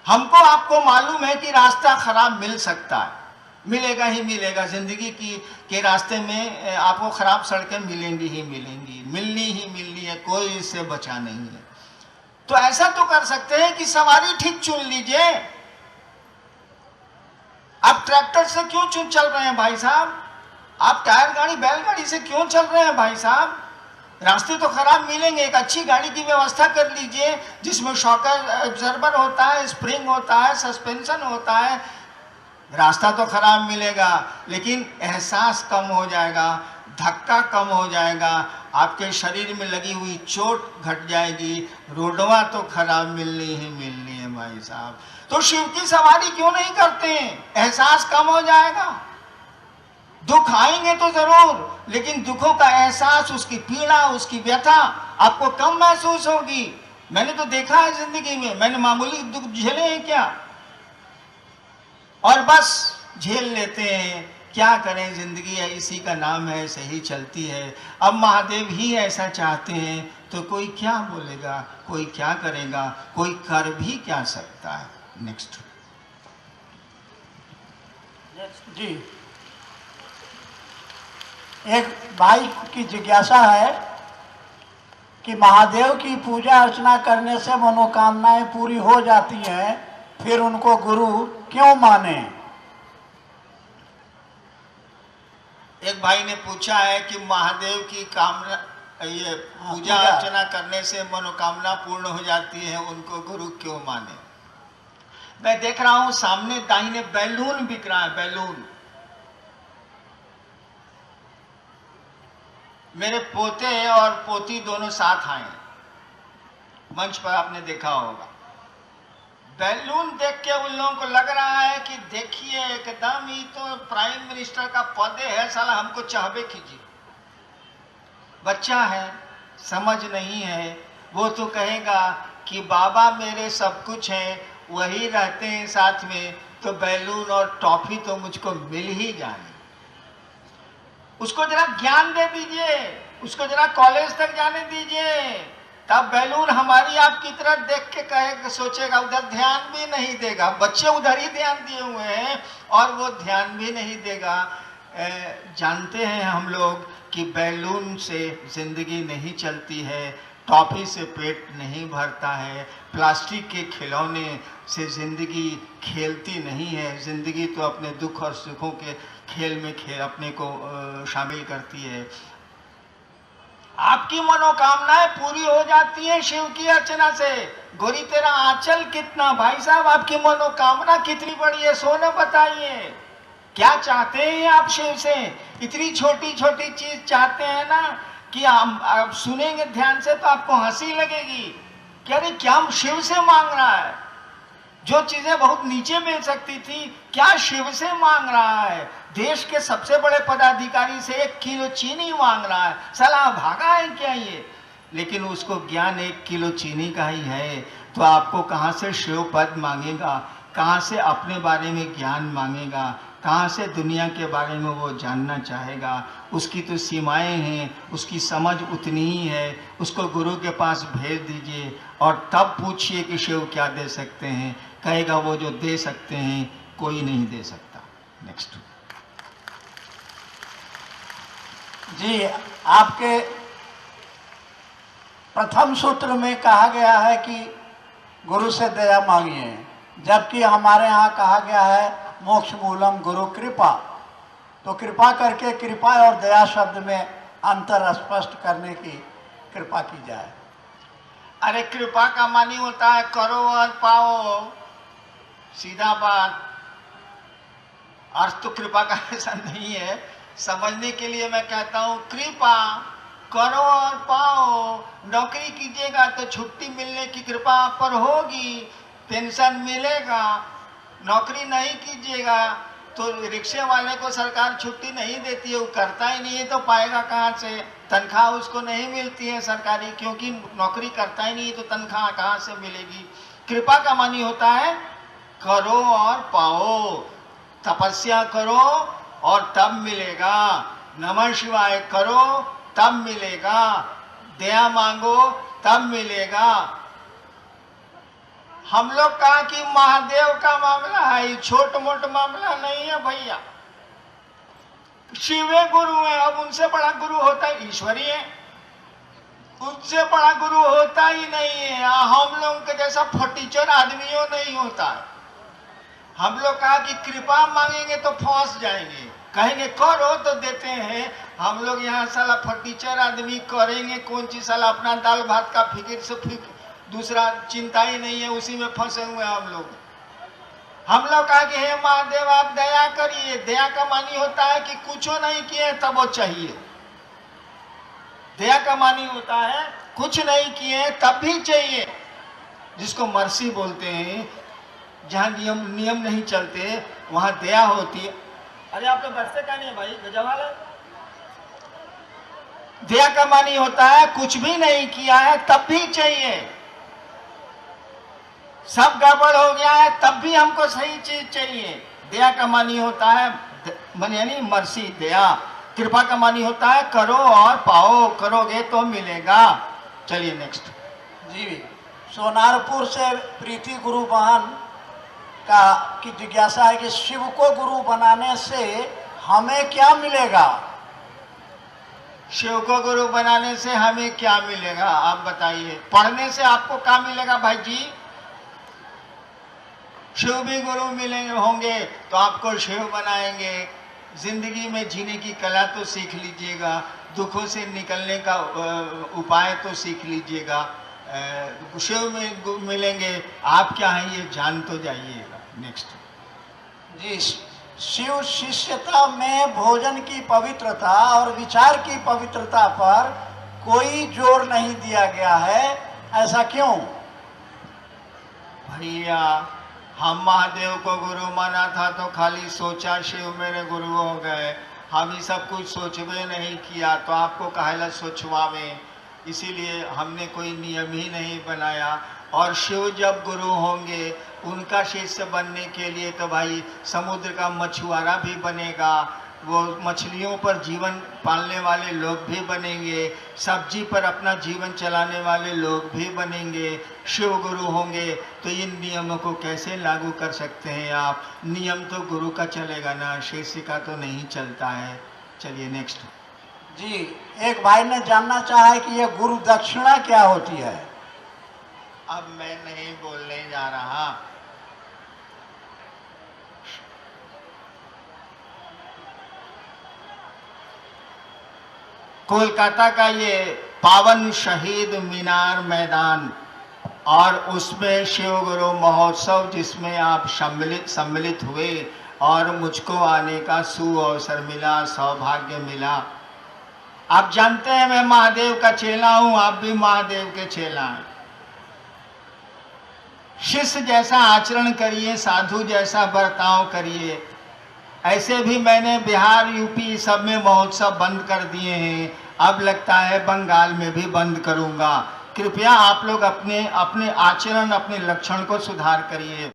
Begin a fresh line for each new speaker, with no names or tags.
हमको आपको मालूम है कि रास्ता खराब मिल सकता है, मिलेगा ही मिलेगा। जिंदगी के रास्ते में आपको खराब सड़कें मिलेंगी ही मिलेंगी, मिलनी ही मिलनी है, कोई इससे बचा नहीं है। तो ऐसा तो कर सकते हैं कि सवारी ठीक चुन लीजिए। आप ट्रैक्टर से क्यों चल रहे हैं भाई साहब? आप टायर गाड़ी बैलगाड़ी से क्यों चल रहे हैं भाई साहब? रास्ते तो खराब मिलेंगे, एक अच्छी गाड़ी की व्यवस्था कर लीजिए जिसमें शॉक एब्जॉर्बर होता है, स्प्रिंग होता है, सस्पेंशन होता है। रास्ता तो खराब मिलेगा लेकिन एहसास कम हो जाएगा, धक्का कम हो जाएगा, आपके शरीर में लगी हुई चोट घट जाएगी। रोडवा तो खराब मिलनी ही मिलनी है भाई साहब। तो शिव की सवारी क्यों नहीं करते हैं? एहसास कम हो जाएगा। दुख आएंगे तो जरूर, लेकिन दुखों का एहसास, उसकी पीड़ा, उसकी व्यथा आपको कम महसूस होगी। मैंने तो देखा है जिंदगी में, मैंने मामूली दुख झेले हैं क्या, और बस झेल लेते हैं। क्या करें, जिंदगी है, इसी का नाम है, सही चलती है। अब महादेव ही ऐसा चाहते हैं तो कोई क्या बोलेगा, कोई क्या करेगा, कोई कर भी क्या सकता है। नेक्स्ट
जी, एक भाई की जिज्ञासा है कि महादेव की पूजा अर्चना करने से मनोकामनाएं पूरी हो जाती हैं, फिर उनको गुरु क्यों माने?
एक भाई ने पूछा है कि महादेव की कामना, ये पूजा अर्चना करने से मनोकामना पूर्ण हो जाती है, उनको गुरु क्यों माने। मैं देख रहा हूं सामने दाहिने बैलून बिक रहा है, बैलून। मेरे पोते और पोती दोनों साथ आए, मंच पर आपने देखा होगा। बैलून देख के उन लोगों को लग रहा है कि देखिए एकदम ही तो प्राइम मिनिस्टर का पद है, साला हमको चाहबे कीजिए। बच्चा है, समझ नहीं है, वो तो कहेगा कि बाबा मेरे सब कुछ हैं, वही रहते हैं साथ में, तो बैलून और टॉफी तो मुझको मिल ही जाए। उसको जरा ज्ञान दे दीजिए, उसको जरा कॉलेज तक जाने दीजिए, तब बैलून हमारी आपकी तरफ देख के कहेगा, सोचेगा, उधर ध्यान भी नहीं देगा। बच्चे उधर ही ध्यान दिए हुए हैं और वो ध्यान भी नहीं देगा। जानते हैं हम लोग कि बैलून से जिंदगी नहीं चलती है, टॉफी से पेट नहीं भरता है, प्लास्टिक के खिलौने से जिंदगी खेलती नहीं है। जिंदगी तो अपने दुख और सुखों के खेल में अपने को शामिल करती है। आपकी मनोकामनाएं पूरी हो जाती हैं शिव की अर्चना से। गोरी तेरा आंचल कितना, भाई साहब आपकी मनोकामना कितनी बड़ी है, सोने बताइए। क्या चाहते हैं आप शिव से? इतनी छोटी छोटी चीज चाहते हैं ना कि आप सुनेंगे ध्यान से तो आपको हंसी लगेगी। क्या रे, क्या हम शिव से मांग रहा है? जो चीजें बहुत नीचे मिल सकती थी, क्या शिव से मांग रहा है? देश के सबसे बड़े पदाधिकारी से 1 किलो चीनी मांग रहा है, साला भागा है क्या ये? लेकिन उसको ज्ञान 1 किलो चीनी का ही है, तो आपको कहाँ से शिव पद मांगेगा, कहाँ से अपने बारे में ज्ञान मांगेगा, कहाँ से दुनिया के बारे में वो जानना चाहेगा? उसकी तो सीमाएं हैं, उसकी समझ उतनी ही है। उसको गुरु के पास भेज दीजिए और तब पूछिए कि शिव क्या दे सकते हैं। कहेगा वो जो दे सकते हैं कोई नहीं दे सकता। नेक्स्ट
जी, आपके प्रथम सूत्र में कहा गया है कि गुरु से दया मांगिए, जबकि हमारे यहाँ कहा गया है मोक्ष मूलम गुरु कृपा। तो कृपा करके कृपा और दया शब्द में अंतर स्पष्ट करने की कृपा की जाए।
अरे कृपा का मानी होता है करो और पाओ, सीधा बात। अर्थ तो कृपा का ऐसा नहीं है। समझने के लिए मैं कहता हूँ कृपा करो और पाओ। नौकरी कीजिएगा तो छुट्टी मिलने की कृपा आप पर होगी, पेंशन मिलेगा। नौकरी नहीं कीजिएगा तो रिक्शे वाले को सरकार छुट्टी नहीं देती है, वो करता ही नहीं है तो पाएगा कहाँ से? तनख्वाह उसको नहीं मिलती है सरकारी, क्योंकि नौकरी करता ही नहीं है, तो तनख्वाह कहाँ से मिलेगी? कृपा का मानी होता है करो और पाओ। तपस्या करो और तब मिलेगा, नमः शिवाय करो तब मिलेगा, दया मांगो तब मिलेगा। हम लोग कहा कि महादेव का मामला है, ये छोट मोट मामला नहीं है भैया। शिवे गुरु है, अब उनसे बड़ा गुरु होता है ईश्वरी है, उनसे बड़ा गुरु होता ही नहीं है। हम लोग के जैसा फटीचर आदमियों नहीं होता है। हम लोग कहा कि कृपा मांगेंगे तो फंस जाएंगे, कहेंगे करो तो देते हैं। हम लोग यहाँ साला फटीचर आदमी करेंगे कौन चीज, साला अपना दाल भात का फिक्र से दूसरा चिंता ही नहीं है, उसी में फंसे हुए हम लोग। हम लोग कहा कि हे महादेव आप दया करिए। दया का मानी होता है कि कुछ नहीं किए तब वो चाहिए। दया का मानी होता है कुछ नहीं किए तब भी चाहिए, जिसको मर्सी बोलते हैं। जहाँ नियम नहीं चलते वहां दया होती है। अरे आप लोग बरसते का नहीं है भाई, गजवाल है। दया का मानी होता है कुछ भी नहीं किया है तब भी चाहिए, सब गड़बड़ हो गया है तब भी हमको सही चीज चाहिए। दया का मानी होता है मन यानी मर्सी, दया। कृपा का मानी होता है करो और पाओ, करोगे तो मिलेगा। चलिए नेक्स्ट।
जी, सोनारपुर से प्रीति गुरु बहन का की जिज्ञासा है कि शिव को गुरु बनाने से हमें क्या मिलेगा?
शिव को गुरु बनाने से हमें क्या मिलेगा आप बताइए। पढ़ने से आपको क्या मिलेगा भाई जी? शिव भी गुरु मिलेंगे होंगे तो आपको शिव बनाएंगे। जिंदगी में जीने की कला तो सीख लीजिएगा, दुखों से निकलने का उपाय तो सीख लीजिएगा। शिव में मिलेंगे, आप क्या हैं ये जान तो जाइएगा। नेक्स्ट।
जी, शिव शिष्यता में भोजन की पवित्रता और विचार की पवित्रता पर कोई जोर नहीं दिया गया है, ऐसा क्यों?
भैया हम महादेव को गुरु माना था तो खाली सोचा शिव मेरे गुरु हो गए, हम ही सब कुछ सोचवे नहीं किया तो आपको कहला सोचवावे। इसीलिए हमने कोई नियम ही नहीं बनाया। और शिव जब गुरु होंगे उनका शिष्य बनने के लिए तो भाई समुद्र का मछुआरा भी बनेगा, वो मछलियों पर जीवन पालने वाले लोग भी बनेंगे, सब्जी पर अपना जीवन चलाने वाले लोग भी बनेंगे। शिव गुरु होंगे तो इन नियमों को कैसे लागू कर सकते हैं आप? नियम तो गुरु का चलेगा ना, शिष्य का तो नहीं चलता है। चलिए नेक्स्ट।
जी, एक भाई ने जानना चाहा है कि यह गुरु दक्षिणा क्या होती है?
अब मैं नहीं बोलने जा रहा। कोलकाता का ये पावन शहीद मीनार मैदान और उसमें शिव गुरु महोत्सव जिसमें आप सम्मिलित हुए और मुझको आने का सुअवसर मिला, सौभाग्य मिला। आप जानते हैं मैं महादेव का चेला हूं, आप भी महादेव के चेला हैं। शिष्य जैसा आचरण करिए, साधु जैसा बर्ताव करिए। ऐसे भी मैंने बिहार यूपी सब में महोत्सव बंद कर दिए हैं, अब लगता है बंगाल में भी बंद करूंगा। कृपया आप लोग अपने अपने आचरण, अपने लक्षण को सुधार करिए।